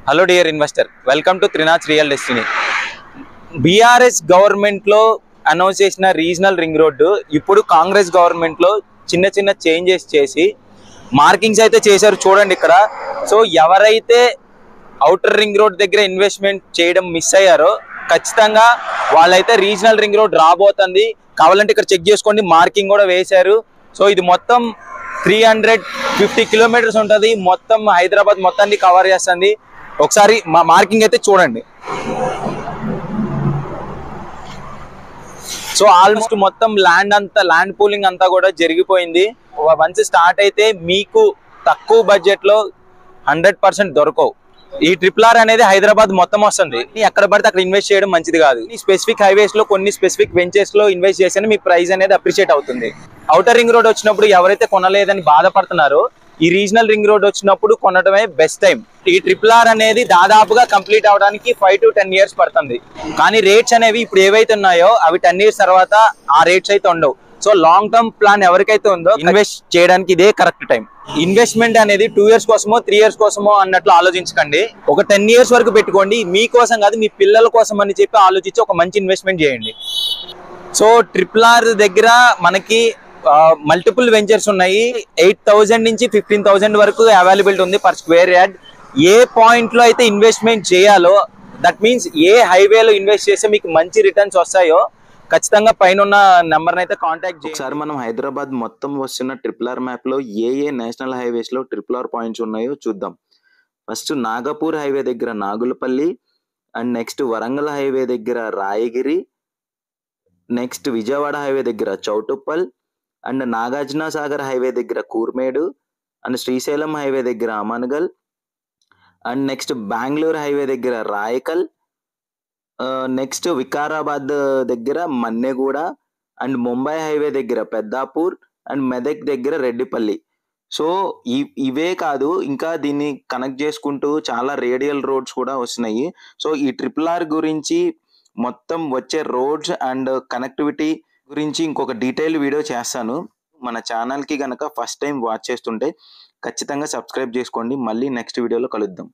Hello dear investor, welcome to Trinath real destiny. BRS గవర్నమెంట్లో announce చేసిన regional ring road ఇప్పుడు కాంగ్రెస్ గవర్నమెంట్లో చిన్న చిన్న చేంజెస్ చేసి మార్కింగ్స్ అయితే చేశారు. చూడండి ఇక్కడ. సో ఎవరైతే అవుటర్ రింగ్ రోడ్ దగ్గర ఇన్వెస్ట్మెంట్ చేయడం మిస్ అయ్యారో ఖచ్చితంగా వాళ్ళైతే రీజనల్ రింగ్ రోడ్ రాబోతుంది. కావాలంటే ఇక్కడ చెక్ చేసుకోండి, మార్కింగ్ కూడా వేశారు. సో ఇది మొత్తం 350 కిలోమీటర్స్ ఉంటుంది. మొత్తం హైదరాబాద్ మొత్తాన్ని కవర్ చేస్తుంది. ఒకసారి మా మార్కింగ్ అయితే చూడండి. సో ఆల్మోస్ట్ మొత్తం ల్యాండ్ పూలింగ్ అంతా కూడా జరిగిపోయింది. వన్స్ స్టార్ట్ అయితే మీకు తక్కువ బడ్జెట్ లో 100% దొరకవు. ఈ RRR అనేది హైదరాబాద్ మొత్తం వస్తుంది. ఎక్కడ పడితే అక్కడ ఇన్వెస్ట్ చేయడం మంచిది కాదు. ఈ స్పెసిఫిక్ హైవేస్ లో కొన్ని స్పెసిఫిక్ వెంచర్స్ లో ఇన్వెస్ట్ చేస్తేనే మీ ప్రైస్ అనేది అప్రిషియేట్ అవుతుంది. అవుటర్ రింగ్ రోడ్ వచ్చినప్పుడు ఎవరైతే కొనలేదని బాధపడుతున్నారో ఈ రీజనల్ రింగ్ రోడ్ వచ్చినప్పుడు కొనడమే బెస్ట్ టైం. ఈ RRR అనేది దాదాపుగా కంప్లీట్ అవడానికి 5 to 10 years పడుతుంది. కానీ రేట్స్ అనేవి ఇప్పుడు ఏవైతే ఉన్నాయో అవి 10 years తర్వాత ఆ రేట్స్ అయితే ఉండవు. సో లాంగ్ టర్మ్ ప్లాన్ ఎవరికైతే ఉందో ఇన్వెస్ట్ చేయడానికి ఇదే కరెక్ట్ టైం. ఇన్వెస్ట్మెంట్ అనేది 2 years కోసమో 3 years కోసమో అన్నట్లు ఆలోచించకండి. ఒక 10 years వరకు పెట్టుకోండి. మీకోసం కాదు, మీ పిల్లల కోసం అని చెప్పి ఆలోచించి ఒక మంచి ఇన్వెస్ట్మెంట్ చేయండి. సో RRR దగ్గర మనకి మల్టిపుల్ వెంచర్స్ ఉన్నాయి. 8,000 నుంచి 15,000 వరకు అవైలబిలిటీ ఉంది పర్ స్క్వేర్ యార్డ్. ఏ పాయింట్ లో అయితే ఇన్వెస్ట్మెంట్ చేయాలో, దట్ మీన్స్ ఏ హైవేలో ఇన్వెస్ట్ చేస్తే మీకు మంచి రిటర్న్స్ వస్తాయో ఖచ్చితంగా పైన ఉన్న నెంబర్ అయితే కాంటాక్ట్ చేయండి. ఒకసారి మనం హైదరాబాద్ మొత్తం వస్తున్న RRR మ్యాప్ లో ఏ నేషనల్ హైవేస్ లో RRR పాయింట్స్ ఉన్నాయో చూద్దాం. ఫస్ట్ నాగపూర్ హైవే దగ్గర Nagulapalli, and next Warangal highway దగ్గర రాయగిరి, నెక్స్ట్ విజయవాడ హైవే దగ్గర చౌటుప్పల్, అండ్ నాగార్జున సాగర్ హైవే దగ్గర కూర్మేడు, అండ్ శ్రీశైలం హైవే దగ్గర Amangal, and next Bengaluru highway దగ్గర రాయకల్, నెక్స్ట్ వికారాబాద్ దగ్గర మన్నెగూడ, అండ్ ముంబై హైవే దగ్గర పెద్దాపూర్, అండ్ మెదక్ దగ్గర రెడ్డిపల్లి. సో ఇవే కాదు, ఇంకా దీన్ని కనెక్ట్ చేసుకుంటూ చాలా రేడియల్ రోడ్స్ కూడా వస్తున్నాయి. సో ఈ RRR గురించి మొత్తం వచ్చే రోడ్స్ అండ్ కనెక్టివిటీ గురించి ఇంకొక డీటెయిల్ వీడియో చేస్తాను. మన ఛానల్కి కనుక ఫస్ట్ టైం వాచ్ చేస్తుంటే ఖచ్చితంగా సబ్స్క్రైబ్ చేసుకోండి. మళ్ళీ నెక్స్ట్ వీడియోలో కలుద్దాం.